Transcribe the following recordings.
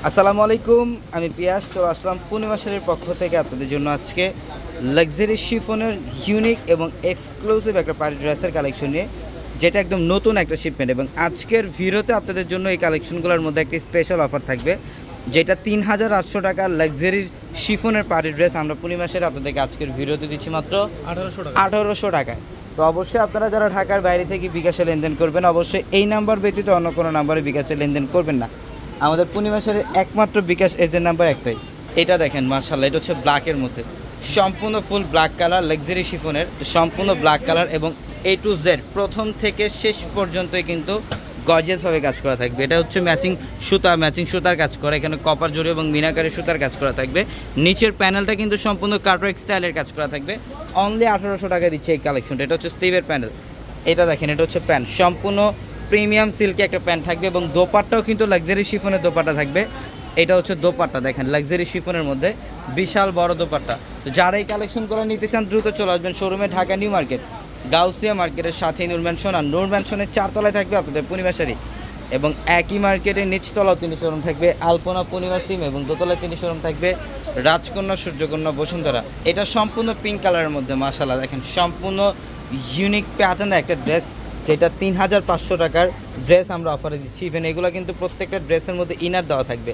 আসসালামু আলাইকুম, আমি পিয়াস। তো আসলাম পূর্ণিমা শাড়ির পক্ষ থেকে আপনাদের জন্য আজকে লাক্সারি শিফনের ইউনিক এবং এক্সক্লুসিভ একটা পার্টি ড্রেসের কালেকশন নিয়ে, যেটা একদম নতুন একটা শিপমেন্ট। এবং আজকের ভিডিওতে আপনাদের জন্য এই কালেকশনগুলোর মধ্যে একটি স্পেশাল অফার থাকবে, যেটা ৩,৮০০ টাকার লাক্সারি শিফনের পার্টি ড্রেস আমরা পূর্ণিমা শাড়ি আপনাদেরকে আজকের ভিডিওতে দিচ্ছি মাত্র ১৮০০ টাকায়। তো অবশ্যই আপনারা যারা ঢাকার বাইরে থেকে বিকাশে লেনদেন করবেন, অবশ্যই এই নাম্বার ব্যতীত অন্য কোনো নাম্বারে বিকাশে লেনদেন করবেন না। আমাদের পূর্ণিমা শাড়ির একমাত্র বিকাশ এজেন্ট নাম্বার একটাই। এটা দেখেন মাশাআল্লাহ, এটা হচ্ছে ব্ল্যাকের মধ্যে সম্পূর্ণ ফুল ব্ল্যাক কালার, লাক্সারি শিফনের সম্পূর্ণ ব্ল্যাক কালার এবং A to Z প্রথম থেকে শেষ পর্যন্তই কিন্তু গর্জিয়াসভাবে কাজ করা থাকবে। এটা হচ্ছে ম্যাচিং সুতার কাজ করা, এখানে কপার জড়ি এবং মিনাকারি সুতার কাজ করা থাকবে। নিচের প্যানেলটা কিন্তু সম্পূর্ণ কাটওয়ার্ক স্টাইলের কাজ করা থাকবে। অনলি ১৮০০ টাকা দিচ্ছে এই কালেকশনটা। এটা হচ্ছে স্লিভের প্যানেল। এটা দেখেন, এটা হচ্ছে প্যান্ট, সম্পূর্ণ প্রিমিয়াম সিল্কে একটা প্যান্ট থাকবে এবং দোপাট্টাও কিন্তু লাক্সারি শিফনের দোপাট্টা থাকবে। এটা হচ্ছে দোপাট্টা, দেখেন লাক্সারি শিফনের মধ্যে বিশাল বড় দোপাট্টা। তো যারা এই কালেকশন করে নিতে চান দ্রুত চলে আসবেন শোরুমে, ঢাকা নিউ মার্কেট, গাউসিয়া মার্কেটের সাথে নূর ম্যানশন। আর নূর ম্যানশনের ৪ তলায় থাকবে আপনাদের পূর্ণিমা শাড়ি, এবং একই মার্কেটের নিচতলাও 3 শোরুম থাকবে, আলপনা পূর্ণিমা সিম, এবং দোতলায় 3 শোরুম থাকবে রাজকন্যা, সূর্যকন্যা, বসুন্ধরা। এটা সম্পূর্ণ পিঙ্ক কালারের মধ্যে মাশাআল্লাহ, দেখেন সম্পূর্ণ ইউনিক প্যাটার্নের একটা ড্রেস, যেটা ৩,৫০০ টাকার ড্রেস আমরা অফারে দিচ্ছি। ইভেন এগুলো কিন্তু প্রত্যেকটা ড্রেসের মধ্যে ইনার দেওয়া থাকবে,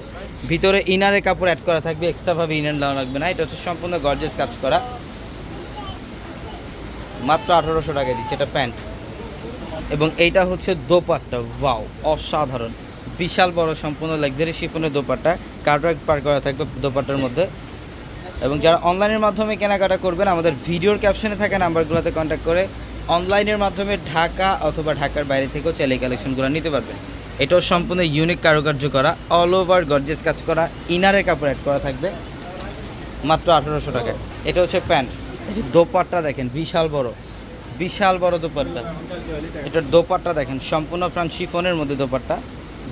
ভিতরে ইনারের কাপড় অ্যাড করা থাকবে, এক্সট্রাভাবে ইনার দেওয়া লাগবে না। এটা হচ্ছে সম্পূর্ণ গর্জিয়াস কাজ করা, মাত্র ১৮০০ টাকায় দিচ্ছে। এটা প্যান্ট এবং এইটা হচ্ছে দোপাট্টা। ওয়াও, অসাধারণ, বিশাল বড় সম্পূর্ণ লাক্সারি শিফনের দোপাট্টা, কাটওয়ার্ক পার করা থাকবে দোপাট্টার মধ্যে। এবং যারা অনলাইনের মাধ্যমে কেনাকাটা করবেন, আমাদের ভিডিওর ক্যাপশনে থাকা নাম্বারগুলোতে কন্ট্যাক্ট করে অনলাইনের মাধ্যমে ঢাকা অথবা ঢাকার বাইরে থেকেও চাইলে এই কালেকশনগুলো নিতে পারবেন। এটাও সম্পূর্ণ ইউনিক কারুকার্য করা, অল ওভার গর্জিয়াস কাজ করা, ইনারের কাপড় অ্যাড করা থাকবে, মাত্র ১৮০০ টাকায়। এটা হচ্ছে প্যান্ট। এই যে দোপাট্টা দেখেন, বিশাল বড় দোপাট্টা। এটার দোপাট্টা দেখেন, সম্পূর্ণ ফ্রান্স শিফনের মধ্যে দোপাট্টা,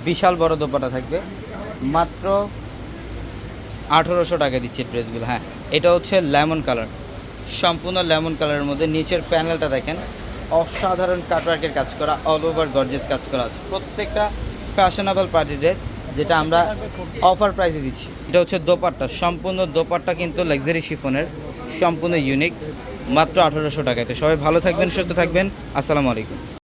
বিশাল বড় দোপাট্টা থাকবে, মাত্র ১৮০০ টাকা দিচ্ছে ড্রেসগুলো। হ্যাঁ, এটা হচ্ছে লেমন কালার, সম্পূর্ণ লেমন কালারের মধ্যে নিচের প্যানেলটা দেখেন, অসাধারণ কাটওয়ার্কের কাজ করা, অল ওভার গর্জিয়াস কাজ করা আছে। প্রত্যেকটা ফ্যাশনেবল পার্টি ড্রেস, যেটা আমরা অফার প্রাইসে দিচ্ছি। এটা হচ্ছে দোপাট্টা, সম্পূর্ণ দোপাট্টা কিন্তু লাক্সারি শিফনের, সম্পূর্ণ ইউনিক, মাত্র ১৮০০ টাকাতে। সবাই ভালো থাকবেন, সুস্থ থাকবেন, আসসালামু আলাইকুম।